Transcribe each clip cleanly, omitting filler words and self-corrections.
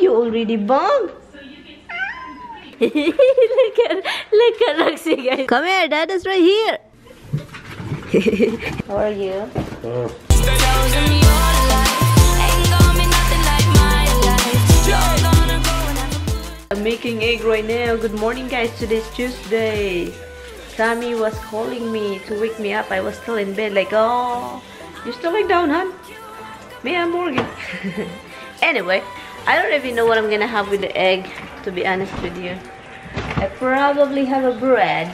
you already, Bob. look at Roxy, guys. Come here, Dad is right here. How are you? I'm making egg right now. Good morning, guys. Today's Tuesday. Sammy was calling me to wake me up. I was still in bed, like, oh, you're still like down, huh? Me and Morgan. Anyway, I don't even know what I'm gonna have with the egg, to be honest with you. I probably have a bread.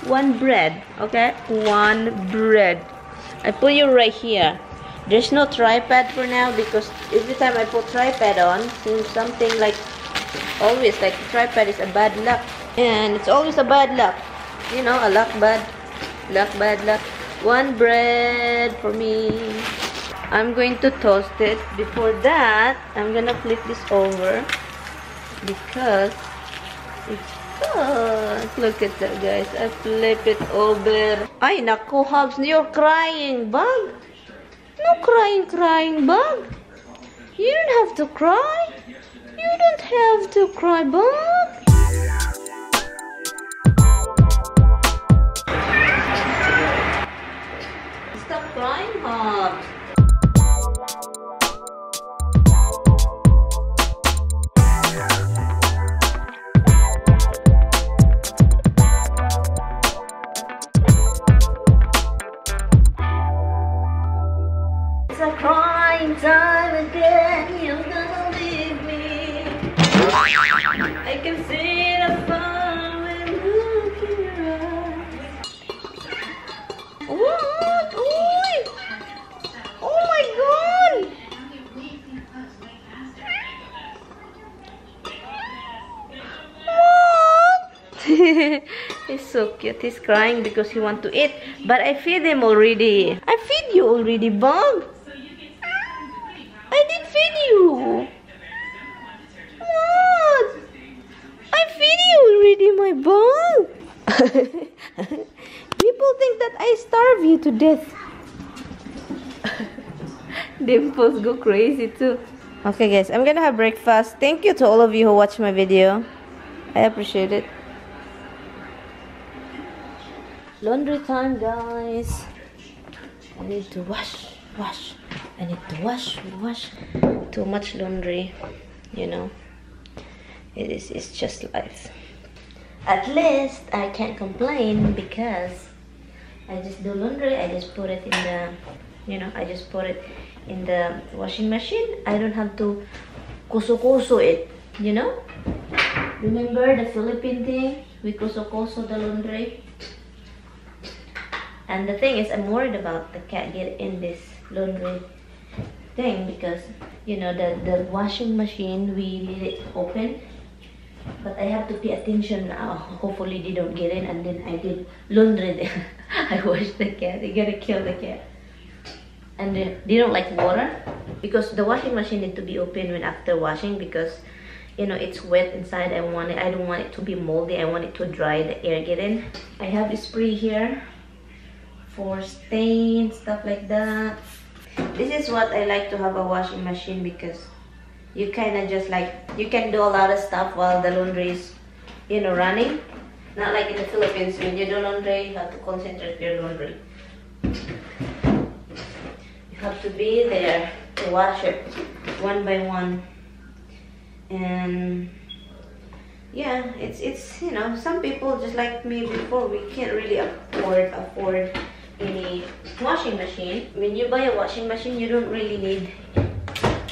One bread, okay? One bread. I put you right here. There's no tripod for now because every time I put tripod on, seems something like, always like tripod is a bad luck. And it's always a bad luck. You know, a luck, bad luck. One bread for me. I'm going to toast it. Before that, I'm gonna flip this over because it's look at that, guys. I flip it over. Ay, naku, Hubs, you're crying, Bug. No crying, Bug. You don't have to cry. You don't have to cry, Bug. Stop crying, Hubs. It's a crying time again. You're gonna leave me. I can see the fun when look in your eyes. What? Oy! Oh my God! What? He's so cute. He's crying because he wants to eat. But I feed him already. I feed you already, Bob. I did feed you. What? I feed you already, my Bob. People think that I starve you to death. Dimples go crazy too. Okay, guys, I'm gonna have breakfast. Thank you to all of you who watched my video. I appreciate it. Laundry time, guys. I need to wash. I need to wash. Too much laundry, you know. It's just life. At least I can't complain because I just do laundry. I just put it in the, I just put it in the washing machine. I don't have to kuso it, you know. Remember the Philippine thing? We kuso the laundry. And the thing is, I'm worried about the cat get in this laundry thing because, the washing machine, we leave it open. But I have to pay attention now. Hopefully they don't get in and then I did laundry there. I wash the cat. I gotta kill the cat. And they don't like water because the washing machine need to be open when after washing because, it's wet inside. I don't want it to be moldy. I want it to dry, the air get in. I have a spray here for stains, stuff like that. This is what I like to have a washing machine because you kind of just like, you can do a lot of stuff while the laundry is, running. Not like in the Philippines, when you do laundry, you have to concentrate your laundry. You have to be there to wash it one by one. And yeah, it's some people just like me before, we can't really afford any washing machine. When you buy a washing machine, you don't really need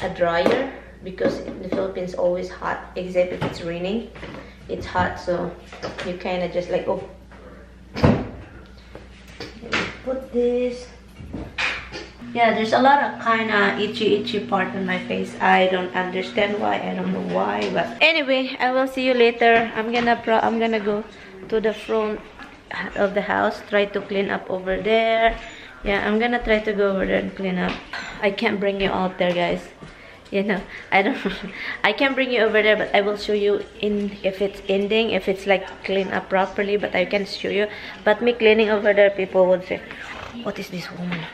a dryer because in the Philippines always hot, except if it's raining. It's hot, so you kind of just like, oh, put this. Yeah, there's a lot of kind of itchy part on my face. I don't understand why. I don't know why, but anyway, I will see you later. I'm gonna go to the front of the house, try to clean up over there. Yeah, I'm gonna try to go over there and clean up. I can't bring you out there, guys. I can't bring you over there, but I will show you if it's ending, if it's like clean up properly, but I can show you. But me cleaning over there, people would say, what is this woman?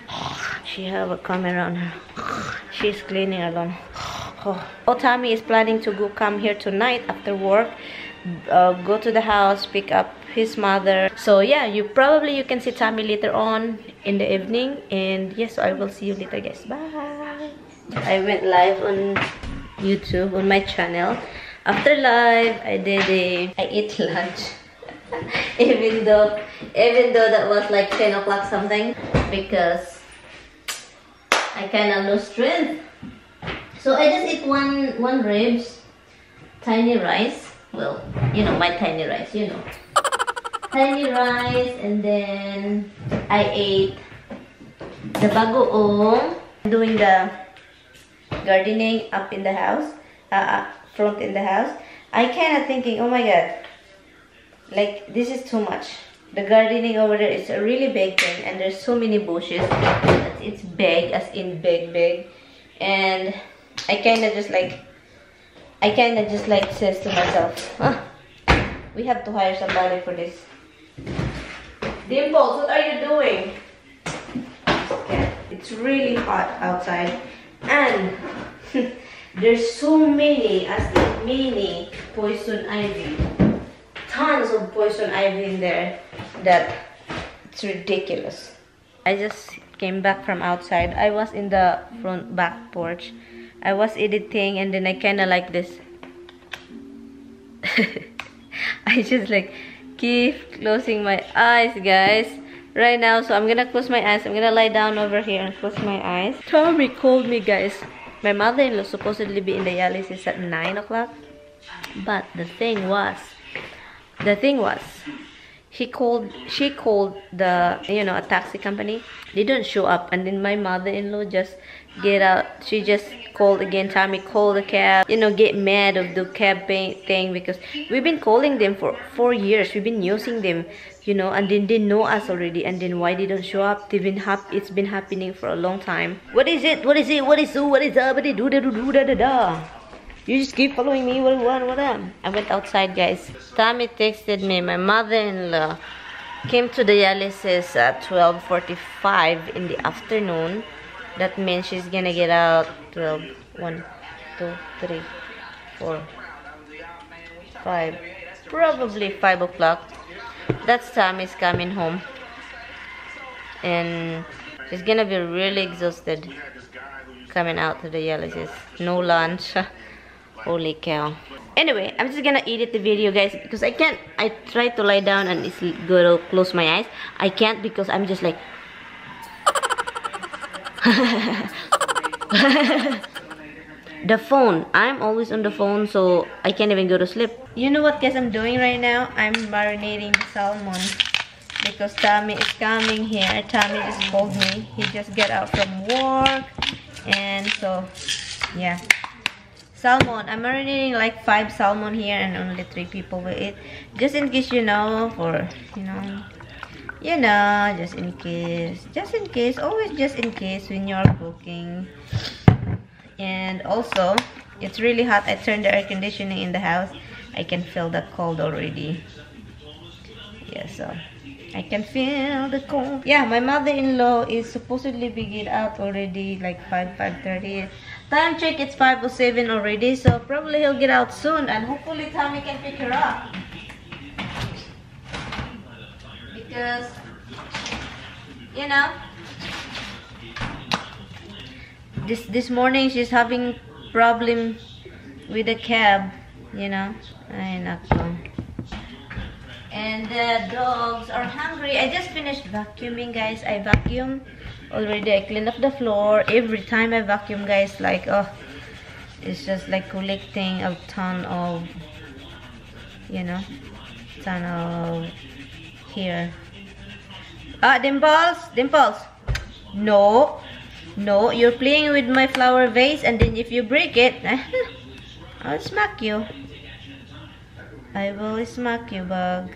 She have a camera on her. She's cleaning alone. Oh, Tommy is planning to come here tonight after work. Go to the house, pick up his mother. So yeah, you can see Tommy later on in the evening. And yes, I will see you later, guys. Bye. I went live on YouTube on my channel. After live, I ate lunch. even though that was like 10 o'clock something, because I kind of lose strength. So I just ate one ribs, tiny rice. Well, you know, my tiny rice, you know. Tiny rice, and then I ate the bagoong. Doing the gardening up in the house, front in the house. I kind of thinking, oh my god, like this is too much. The gardening over there is a really big thing, and there's so many bushes. It's big, as in big. And I kind of just like says to myself, we have to hire somebody for this. Dimples, what are you doing? It's really hot outside, and there's so many, as in many, poison ivy. Tons of poison ivy in there that it's ridiculous. I just came back from outside. I was in the back porch. I was editing, and then I kind of like this. I just like keep closing my eyes, guys, right now. So I'm gonna close my eyes. I'm gonna lie down over here and close my eyes. Tommy called me, guys. My mother-in-law supposedly be in dialysis at 9 o'clock, but the thing was, she called the, you know, a taxi company. They don't show up, and then my mother-in-law just get out. She just called again. Tommy called the cab, you know, get mad of the cab thing, because we've been calling them for 4 years. We've been using them, you know, and then they know us already. And then why they don't show up? It's been happening for a long time. What is it? What is it? What is up? What do? You just keep following me. What up? I went outside, guys. Tommy texted me. My mother-in-law came to dialysis at 12:45 in the afternoon. That means she's gonna get out 12, 1, 2, 3, 4, 5, probably 5 o'clock. That's Tommy's coming home, and she's gonna be really exhausted coming out to the dialysis. No lunch. Holy cow. Anyway, I'm just gonna edit the video, guys, because I can't. I try to lie down and it's gonna close my eyes. I can't, because I'm just like the phone. I'm always on the phone, so I can't even go to sleep. You know what, guys, I'm doing right now? I'm marinating the salmon, because Tommy is coming here. Tommy just called me. He just got out from work, and so yeah. Salmon. I'm marinating like 5 salmon here, and only 3 people will eat. Just in case, you know, for just in case, always just in case when you're cooking. And also, it's really hot. I turned the air conditioning in the house. I can feel the cold already. Yeah, so I can feel the cold. Yeah, my mother-in-law is supposedly be get out already like 5:30. Time check, it's 5:07 already, so probably he'll get out soon, and hopefully Tommy can pick her up. Because, you know, this morning she's having problem with the cab, you know. Ay, nako. And the dogs are hungry. I just finished vacuuming, guys. I vacuum already. I cleaned up the floor. Every time I vacuum, guys, like, oh, it's just like collecting a ton of, you know, ton of hair. Dimples. No, you're playing with my flower vase, and then if you break it, I'll smack you. I will smack you, bug.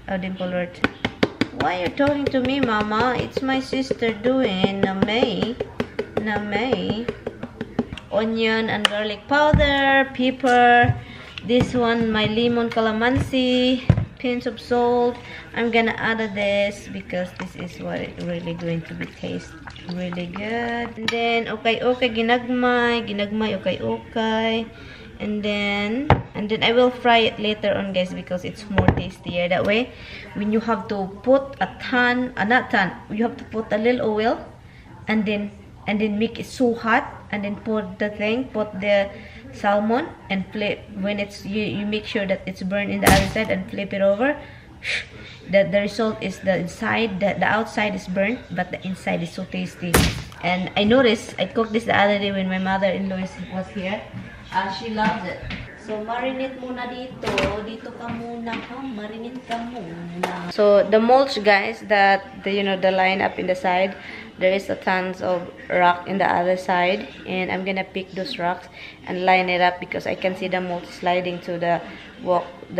Oh, Dimple alert. Why are you talking to me, Mama? It's my sister doing. Namay. Onion and garlic powder, pepper. This one, my lemon calamansi, pinch of salt. I'm gonna add this because this is what it really going to be taste really good. And then okay, ginagmay, okay. And then I will fry it later on, guys, because it's more tastier that way. When you have to put you have to put a little oil, and then make it so hot, and then put the salmon and flip. When it's you make sure that it's burned in the other side and flip it over. The result is the inside, the outside is burnt, but the inside is so tasty. And I noticed, I cooked this the other day when my mother-in-law was here. She loves it. So marinate muna dito ka muna, marinate ka muna. So the mulch, guys, that the line up in the side, there is a tons of rock in the other side, and I'm gonna pick those rocks and line it up because I can see the mulch sliding to the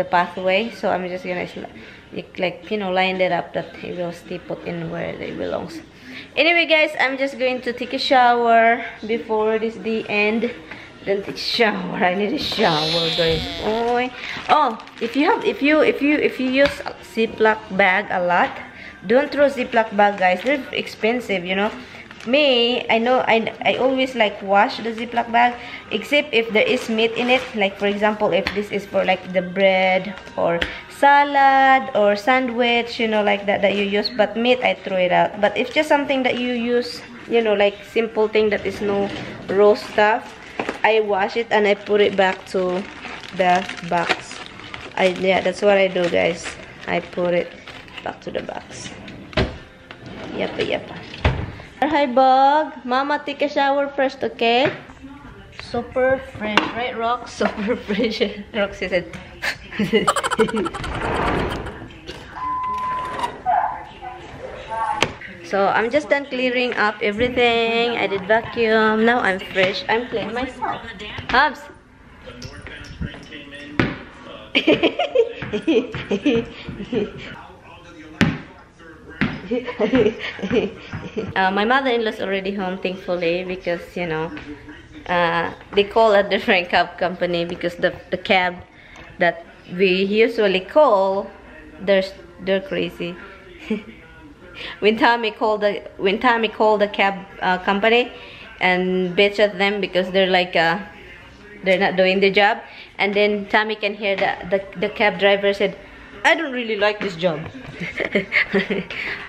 pathway. So I'm just gonna line it up that it will stay put in where it belongs. Anyway, guys, I'm just going to take a shower before this the end. Then take a shower. I need a shower, guys. Oh, if you use Ziploc bag a lot, don't throw Ziploc bag, guys. They're expensive, Me, I know I always wash the Ziploc bag, except if there is meat in it. Like for example, if this is for the bread or salad or sandwich, like that you use. But meat, I throw it out. But if just something that you use, like simple thing that is no raw stuff, I wash it and I put it back to the box. Yeah, that's what I do, guys. I put it back to the box. Yep. Hi, Bug. Mama, take a shower first, okay? Super fresh, right, Rox? Super fresh. Roxy said. So I'm just done clearing up everything. I did vacuum. Now I'm fresh. I'm cleaning myself. Hubs. My mother-in-law's already home, thankfully, because they call a different cab company because the cab that we usually call, they're crazy. When Tommy called the cab company and bitch at them because they're they're not doing the job, and then Tommy can hear the cab driver said, I don't really like this job.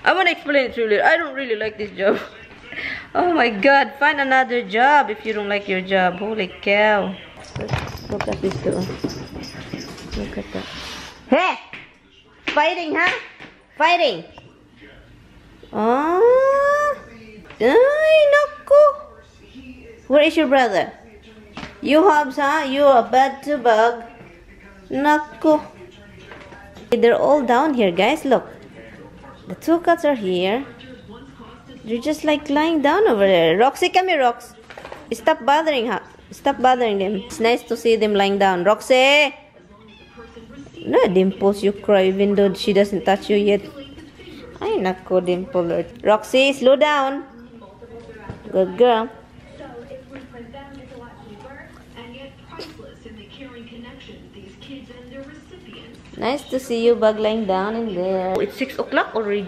I want to explain it to you. I don't really like this job. Oh my God, find another job if you don't like your job. Holy cow. Look at this girl. Look at that. Hey! Fighting, huh? Fighting. Oh. Ay, naku. Where is your brother? You Hobbs, huh? You are bad to bug. Naku. They're all down here, guys. Look. The two cats are here. They're just lying down over there. Roxy, come here, Rox. Stop bothering her. Stop bothering them. It's nice to see them lying down. Roxy! No, Dimples, you cry even though she doesn't touch you yet. Ay, nako, Dimple. Roxy, slow down. Good girl. Nice to see you, Bug, lying down in there. Oh, it's 6 o'clock already.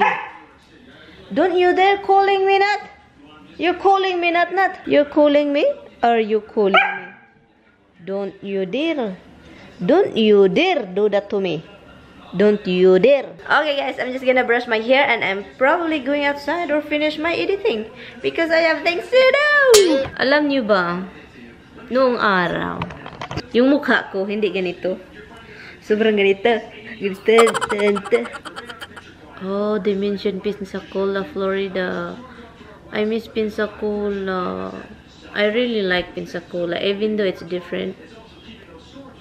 Don't you dare calling me, Nat. You're calling me, Nat. You're calling me? Or are you calling me? Don't you dare. Don't you dare do that to me. Don't you dare. Okay, guys, I'm just gonna brush my hair and I'm probably going outside or finish my editing because I have things to do. Alam niyo ba, noong araw, yung mukha ko hindi ganito. Sobrang ganito. Oh, they mentioned Pensacola, Florida. I miss Pensacola. I really like Pensacola, even though it's different.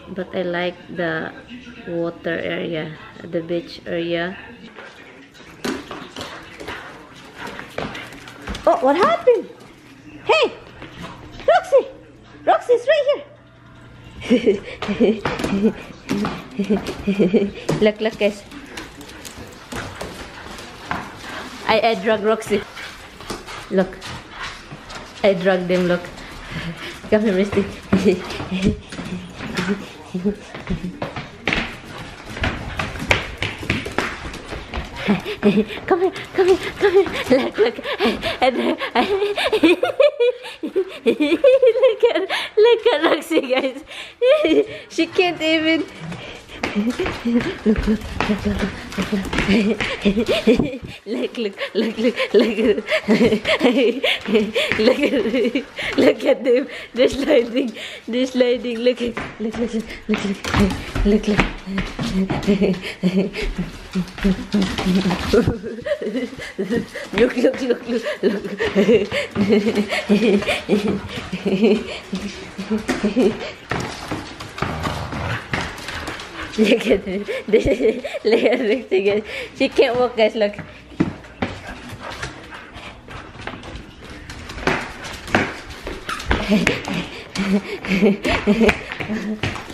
But I like the water area, the beach area. Oh, what happened? Hey! Roxy! Roxy's right here! Look, guys. I drug Roxy. Look. I drugged them, look. Come here, Misty. Come here, come here, come here. Look. And look at Roxy, guys. She can't even. Look. Look at them. They're sliding. Look. Look at it. Look at Roxy, guys. She can't walk, guys. Look.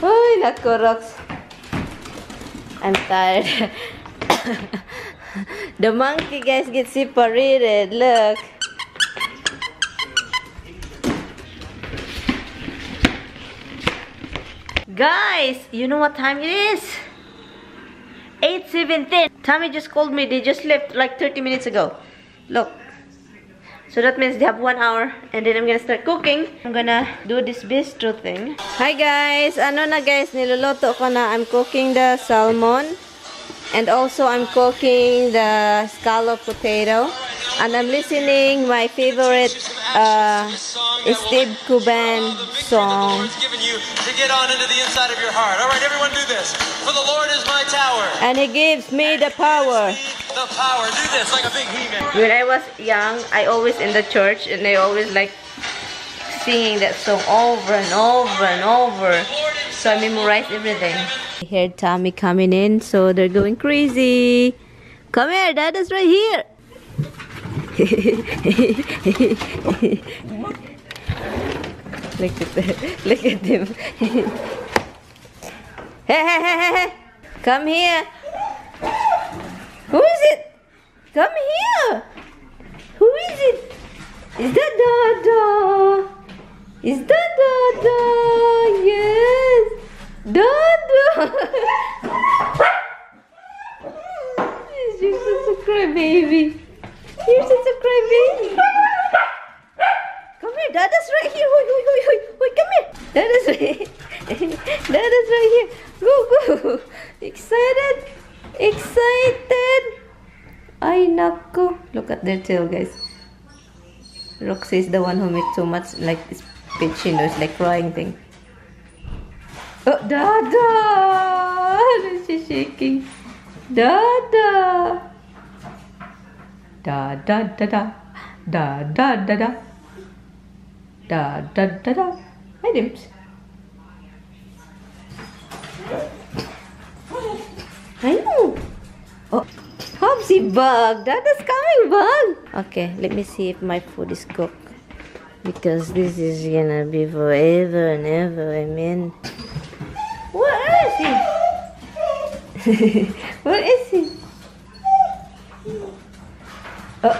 Oh, nako, Rox. I'm tired. The monkey, guys, gets separated. Look. Guys, you know what time it is? 8:17. Tommy just called me. They just left like 30 minutes ago. Look. So that means they have 1 hour. And then I'm gonna start cooking. I'm gonna do this bistro thing. Hi guys. Ano na guys, niluluto ko na. I'm cooking the salmon. And also I'm cooking the scallop potato. And I'm listening my favorite Steve Cuban song. To get on into the inside of your heart. All right, everyone do this. For the Lord is my tower. And He gives me the power. The power. Do this like a big He-Man. When I was young, I always in the church and I always like singing that song over and over and over. So I memorized everything. I heard Tommy coming in, so they're going crazy. Come here, Dada's right here. Look at them. Hey. Come here. Who is it? Come here. Who is it? Is that Dada? Is that Dada? Yes. Dada. You're such a crybaby. You're such a crybaby. Come here, Dada's right here. Wait, come here. Dada's right. Dada's right here. Go. Excited. Ay, nako. Look at their tail, guys. Roxy is the one who makes so much like this pitching nose, like crying thing. Oh, Dada! She's shaking. Dada! Da. Hi, Dimps. I know. Oh, Hopsy bug. Dada's coming, bug. Okay, let me see if my food is cooked. Because this is gonna be forever and ever. I mean, where is he? Where is he? Oh.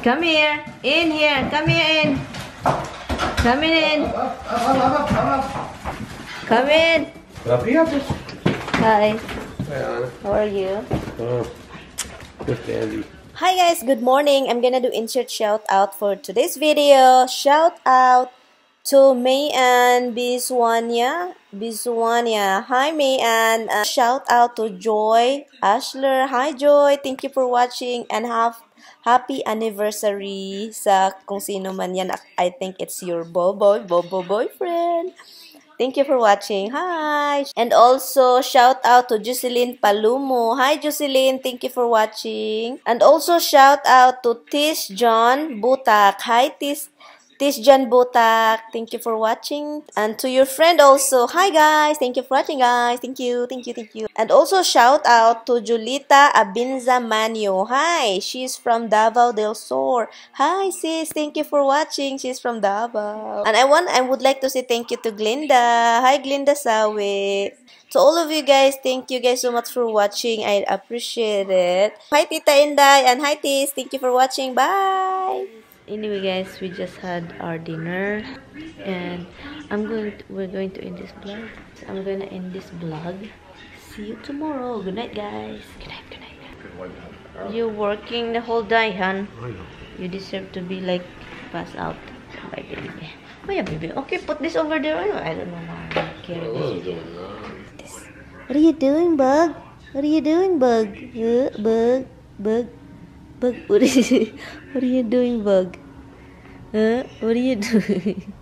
Come here. In here. Come here in. Coming in. Come in. Hi. How are you? Hi guys, good morning. I'm gonna do insert shout out for today's video. Shout out to MaryAnn Biswania. Hi MaryAnn. Shout out to Joy Ashler. Hi Joy. Thank you for watching and happy anniversary sa kung sino man yan. I think it's your boyfriend. Thank you for watching. Hi. And also, shout out to Jocelyn Palumo. Hi, Jocelyn. Thank you for watching. And also, shout out to Tish John Butak. Hi, Tish John Butak. Thank you for watching. And to your friend also. Hi, guys. Thank you for watching, guys. Thank you. And also, shout out to Julita Abinza Manio. Hi. She's from Davao del Sur. Hi, sis. Thank you for watching. She's from Davao. And I would like to say thank you to Glinda. Hi, Glinda Sawe. To all of you guys, thank you guys so much for watching. I appreciate it. Hi, Tita Inday. And hi, Tis. Thank you for watching. Bye. Anyway, guys, we just had our dinner, and we're going to end this vlog. So I'm gonna end this vlog. See you tomorrow. Good night, guys. Good night. Good night. You're working the whole day, hon. I know. You deserve to be like pass out. Bye, baby. Oh yeah, baby. Okay, put this over there. I don't know why I carry this. What are you doing, Bug? What are you doing, Bug? Bug. Bug. What are you doing, Bug? What are you doing?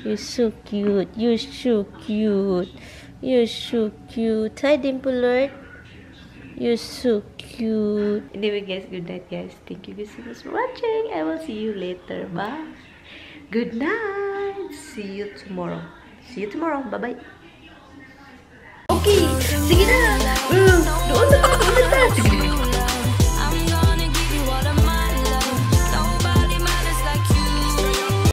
You're so cute. You're so cute. You're so cute. Hi, Dimple Lord. You're so cute. Anyway, guys, good night, guys. Thank you guys so much for watching. I will see you later. Bye. Good night. See you tomorrow. See you tomorrow. Bye-bye. Okay, sige na.